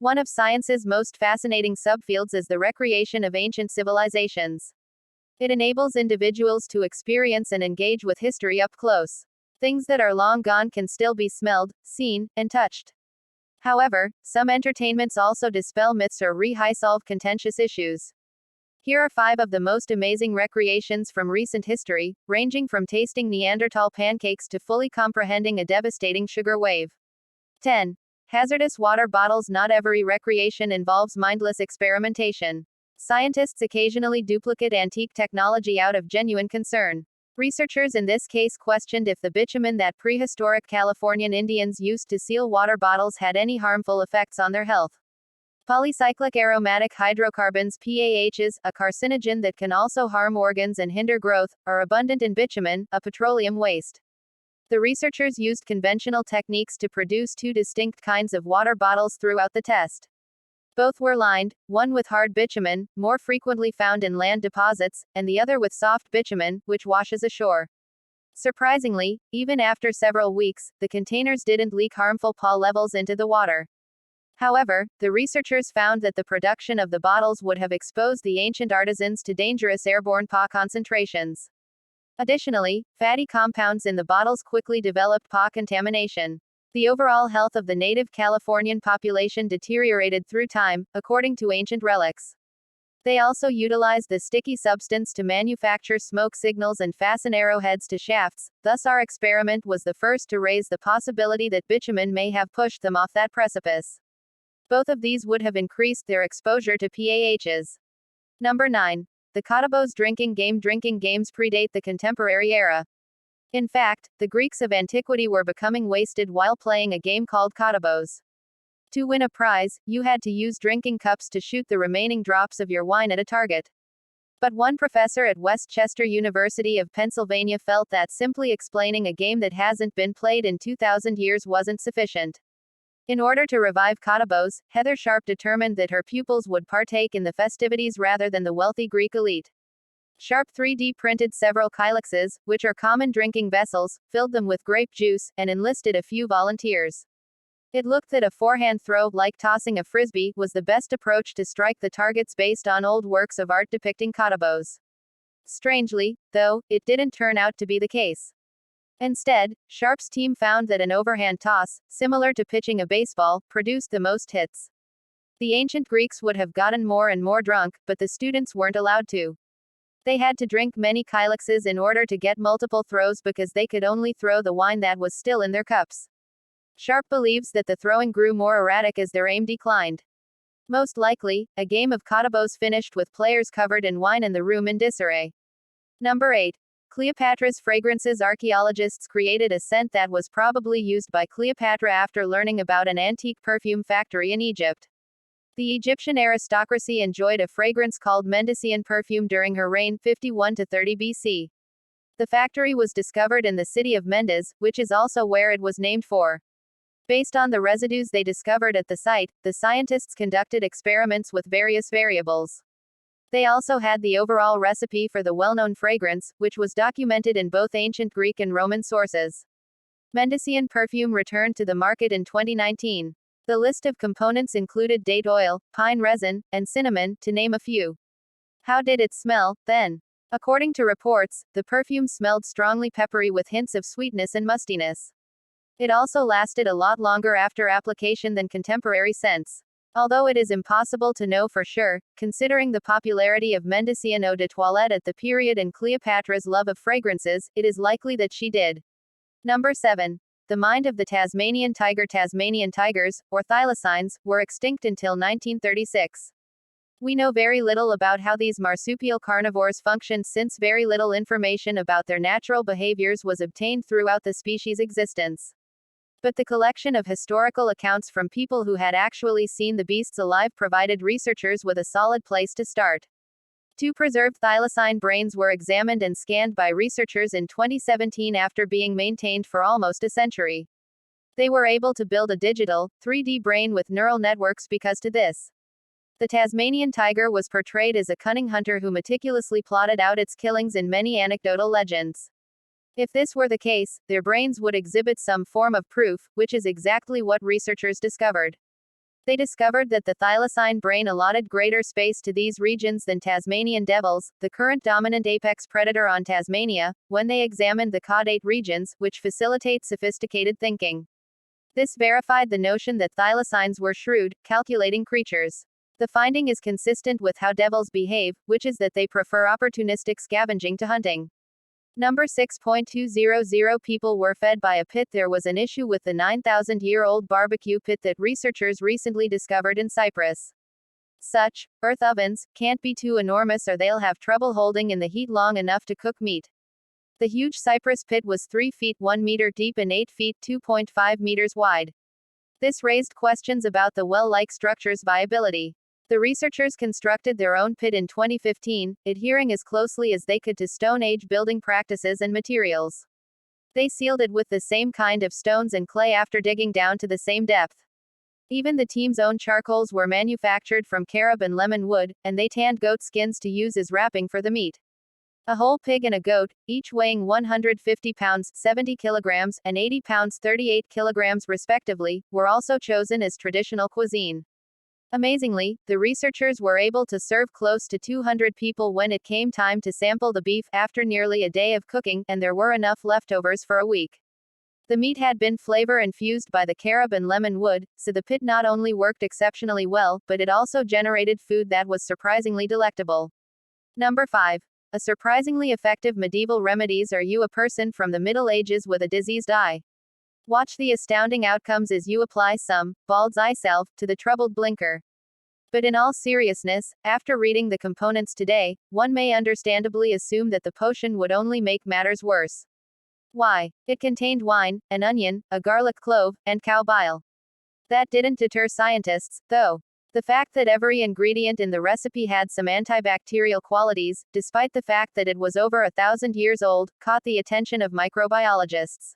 One of science's most fascinating subfields is the recreation of ancient civilizations. It enables individuals to experience and engage with history up close. Things that are long gone can still be smelled, seen, and touched. However, some entertainments also dispel myths or solve contentious issues. Here are 5 of the most amazing recreations from recent history, ranging from tasting Neanderthal pancakes to fully comprehending a devastating sugar wave. 10. Hazardous water bottles. Not every recreation involves mindless experimentation. Scientists occasionally duplicate antique technology out of genuine concern. Researchers in this case questioned if the bitumen that prehistoric Californian Indians used to seal water bottles had any harmful effects on their health. Polycyclic aromatic hydrocarbons (PAHs), a carcinogen that can also harm organs and hinder growth, are abundant in bitumen, a petroleum waste. The researchers used conventional techniques to produce 2 distinct kinds of water bottles throughout the test. Both were lined, one with hard bitumen, more frequently found in land deposits, and the other with soft bitumen, which washes ashore. Surprisingly, even after several weeks, the containers didn't leak harmful PAH levels into the water. However, the researchers found that the production of the bottles would have exposed the ancient artisans to dangerous airborne PAH concentrations. Additionally, fatty compounds in the bottles quickly developed PAH contamination. The overall health of the native Californian population deteriorated through time, according to ancient relics. They also utilized the sticky substance to manufacture smoke signals and fasten arrowheads to shafts, thus our experiment was the first to raise the possibility that bitumen may have pushed them off that precipice. Both of these would have increased their exposure to PAHs. Number 9. The Katabos drinking game. Drinking games predate the contemporary era. In fact, the Greeks of antiquity were becoming wasted while playing a game called Katabos. To win a prize, you had to use drinking cups to shoot the remaining drops of your wine at a target. But one professor at West Chester University of Pennsylvania felt that simply explaining a game that hasn't been played in 2,000 years wasn't sufficient. In order to revive Katabos, Heather Sharp determined that her pupils would partake in the festivities rather than the wealthy Greek elite. Sharp 3D printed several kylixes, which are common drinking vessels, filled them with grape juice, and enlisted a few volunteers. It looked that a forehand throw, like tossing a frisbee, was the best approach to strike the targets based on old works of art depicting Katabos. Strangely, though, it didn't turn out to be the case. Instead, Sharp's team found that an overhand toss, similar to pitching a baseball, produced the most hits. The ancient Greeks would have gotten more and more drunk, but the students weren't allowed to. They had to drink many kylixes in order to get multiple throws because they could only throw the wine that was still in their cups. Sharp believes that the throwing grew more erratic as their aim declined. Most likely, a game of Katabos finished with players covered in wine and the room in disarray. Number 8. Cleopatra's fragrances. Archaeologists created a scent that was probably used by Cleopatra after learning about an antique perfume factory in Egypt. The Egyptian aristocracy enjoyed a fragrance called Mendician perfume during her reign 51 to 30 BC. The factory was discovered in the city of Mendes, which is also where it was named for. Based on the residues they discovered at the site, the scientists conducted experiments with various variables. They also had the overall recipe for the well-known fragrance, which was documented in both ancient Greek and Roman sources. Mendician perfume returned to the market in 2019. The list of components included date oil, pine resin, and cinnamon, to name a few. How did it smell, then? According to reports, the perfume smelled strongly peppery with hints of sweetness and mustiness. It also lasted a lot longer after application than contemporary scents. Although it is impossible to know for sure, considering the popularity of Mendician eau de toilette at the period and Cleopatra's love of fragrances, it is likely that she did. Number 7. The mind of the Tasmanian tiger. Tasmanian tigers, or thylacines, were extinct until 1936. We know very little about how these marsupial carnivores functioned since very little information about their natural behaviors was obtained throughout the species' existence. But the collection of historical accounts from people who had actually seen the beasts alive provided researchers with a solid place to start. 2 preserved thylacine brains were examined and scanned by researchers in 2017 after being maintained for almost a century. They were able to build a digital, 3D brain with neural networks because to this. The Tasmanian tiger was portrayed as a cunning hunter who meticulously plotted out its killings in many anecdotal legends. If this were the case, their brains would exhibit some form of proof, which is exactly what researchers discovered. They discovered that the thylacine brain allotted greater space to these regions than Tasmanian devils, the current dominant apex predator on Tasmania, when they examined the caudate regions, which facilitate sophisticated thinking. This verified the notion that thylacines were shrewd, calculating creatures. The finding is consistent with how devils behave, which is that they prefer opportunistic scavenging to hunting. Number 6.200 People were fed by a pit. There was an issue with the 9,000-year-old barbecue pit that researchers recently discovered in Cyprus. Such earth ovens can't be too enormous or they'll have trouble holding in the heat long enough to cook meat. The huge Cyprus pit was 3 feet 1 meter deep and 8 feet 2.5 meters wide. This raised questions about the well-like structure's viability. The researchers constructed their own pit in 2015, adhering as closely as they could to Stone Age building practices and materials. They sealed it with the same kind of stones and clay after digging down to the same depth. Even the team's own charcoals were manufactured from carob and lemon wood, and they tanned goat skins to use as wrapping for the meat. A whole pig and a goat, each weighing 150 pounds 70 kilograms and 80 pounds 38 kilograms respectively, were also chosen as traditional cuisine. Amazingly, the researchers were able to serve close to 200 people when it came time to sample the beef after nearly a day of cooking, and there were enough leftovers for a week. The meat had been flavor infused by the carob and lemon wood, so the pit not only worked exceptionally well, but it also generated food that was surprisingly delectable. Number 5. A surprisingly effective medieval remedies. Are you a person from the Middle Ages with a diseased eye? Watch the astounding outcomes as you apply some bald's eye salve to the troubled blinker. But in all seriousness, after reading the components today, one may understandably assume that the potion would only make matters worse. Why? It contained wine, an onion, a garlic clove, and cow bile. That didn't deter scientists, though. The fact that every ingredient in the recipe had some antibacterial qualities, despite the fact that it was over 1,000 years old, caught the attention of microbiologists.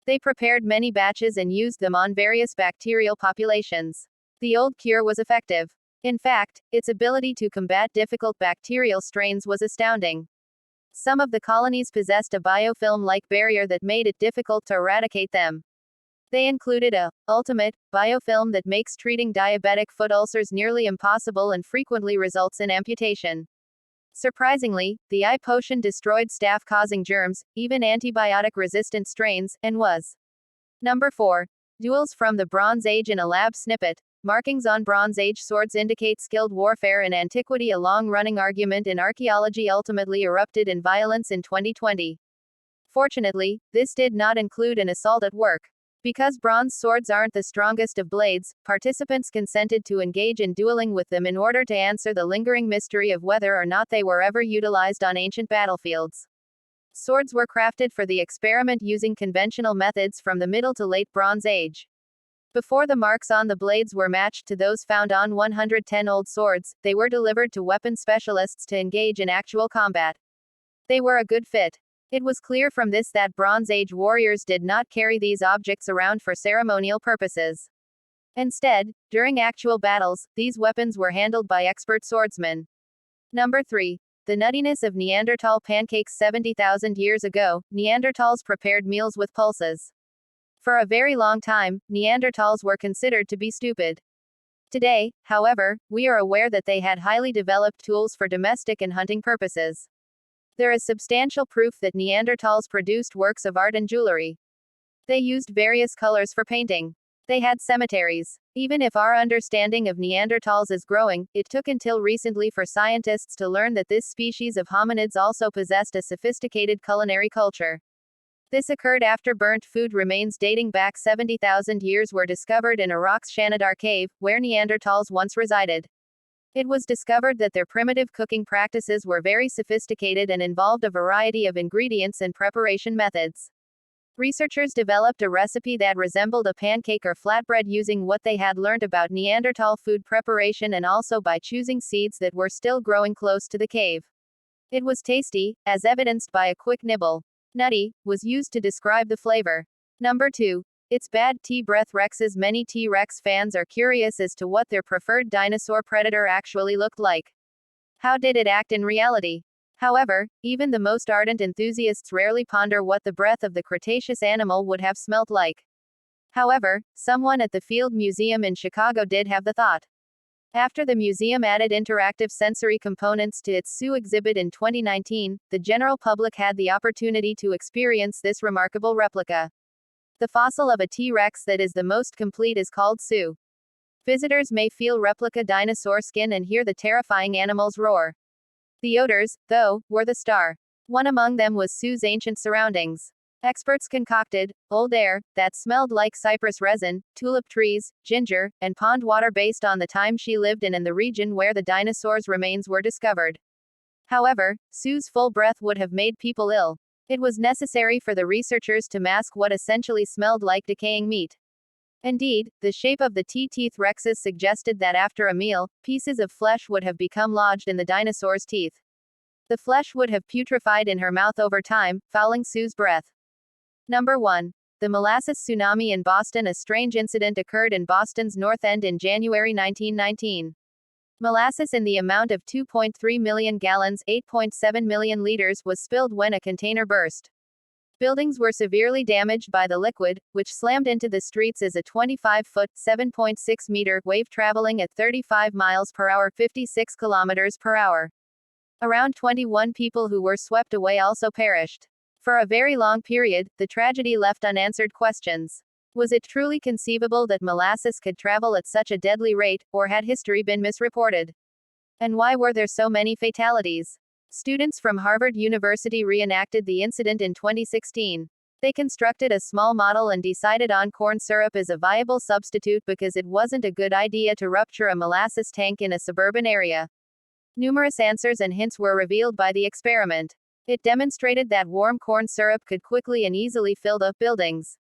They prepared many batches and used them on various bacterial populations. The old cure was effective. In fact, its ability to combat difficult bacterial strains was astounding. Some of the colonies possessed a biofilm-like barrier that made it difficult to eradicate them. They included a ultimate biofilm that makes treating diabetic foot ulcers nearly impossible and frequently results in amputation. Surprisingly, the eye potion destroyed staph-causing germs, even antibiotic-resistant strains, and was. Number 4. Duels from the Bronze Age in a lab snippet. Markings on Bronze Age swords indicate skilled warfare in antiquity. A long-running argument in archaeology ultimately erupted in violence in 2020. Fortunately, this did not include an assault at work. Because bronze swords aren't the strongest of blades, participants consented to engage in dueling with them in order to answer the lingering mystery of whether or not they were ever utilized on ancient battlefields. Swords were crafted for the experiment using conventional methods from the Middle to Late Bronze Age. Before the marks on the blades were matched to those found on 110 old swords, they were delivered to weapon specialists to engage in actual combat. They were a good fit. It was clear from this that Bronze Age warriors did not carry these objects around for ceremonial purposes. Instead, during actual battles, these weapons were handled by expert swordsmen. Number 3. The nuttiness of Neanderthal pancakes. 70,000 years ago, Neanderthals prepared meals with pulses. For a very long time, Neanderthals were considered to be stupid. Today, however, we are aware that they had highly developed tools for domestic and hunting purposes. There is substantial proof that Neanderthals produced works of art and jewelry. They used various colors for painting. They had cemeteries. Even if our understanding of Neanderthals is growing, it took until recently for scientists to learn that this species of hominids also possessed a sophisticated culinary culture. This occurred after burnt food remains dating back 70,000 years were discovered in Iraq's Shanidar cave, where Neanderthals once resided. It was discovered that their primitive cooking practices were very sophisticated and involved a variety of ingredients and preparation methods. Researchers developed a recipe that resembled a pancake or flatbread using what they had learned about Neanderthal food preparation and also by choosing seeds that were still growing close to the cave. It was tasty, as evidenced by a quick nibble. Nutty was used to describe the flavor. Number 2. It's bad T-breath Rexes. Many T-Rex fans are curious as to what their preferred dinosaur predator actually looked like. How did it act in reality? However, even the most ardent enthusiasts rarely ponder what the breath of the Cretaceous animal would have smelt like. However, someone at the Field Museum in Chicago did have the thought. After the museum added interactive sensory components to its zoo exhibit in 2019, the general public had the opportunity to experience this remarkable replica. The fossil of a T-Rex that is the most complete is called Sue. Visitors may feel replica dinosaur skin and hear the terrifying animals roar. The odors, though, were the star. One among them was Sue's ancient surroundings. Experts concocted old air that smelled like cypress resin, tulip trees, ginger, and pond water based on the time she lived in and the region where the dinosaur's remains were discovered. However, Sue's full breath would have made people ill. It was necessary for the researchers to mask what essentially smelled like decaying meat. Indeed, the shape of the T-teeth rexes suggested that after a meal, pieces of flesh would have become lodged in the dinosaur's teeth. The flesh would have putrefied in her mouth over time, fouling Sue's breath. Number 1. The molasses tsunami in Boston. A strange incident occurred in Boston's North End in January 1919. Molasses in the amount of 2.3 million gallons, 8.7 million liters, was spilled when a container burst. Buildings were severely damaged by the liquid, which slammed into the streets as a 25-foot, 7.6-meter wave traveling at 35 miles per hour, 56 kilometers per hour. Around 21 people who were swept away also perished. For a very long period, the tragedy left unanswered questions. Was it truly conceivable that molasses could travel at such a deadly rate, or had history been misreported? And why were there so many fatalities? Students from Harvard University reenacted the incident in 2016. They constructed a small model and decided on corn syrup as a viable substitute because it wasn't a good idea to rupture a molasses tank in a suburban area. Numerous answers and hints were revealed by the experiment. It demonstrated that warm corn syrup could quickly and easily fill the buildings.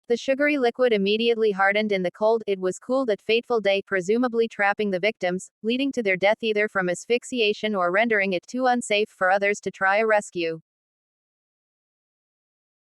The sugary liquid immediately hardened in the cold. It was cooled that fateful day, presumably trapping the victims, leading to their death either from asphyxiation or rendering it too unsafe for others to try a rescue.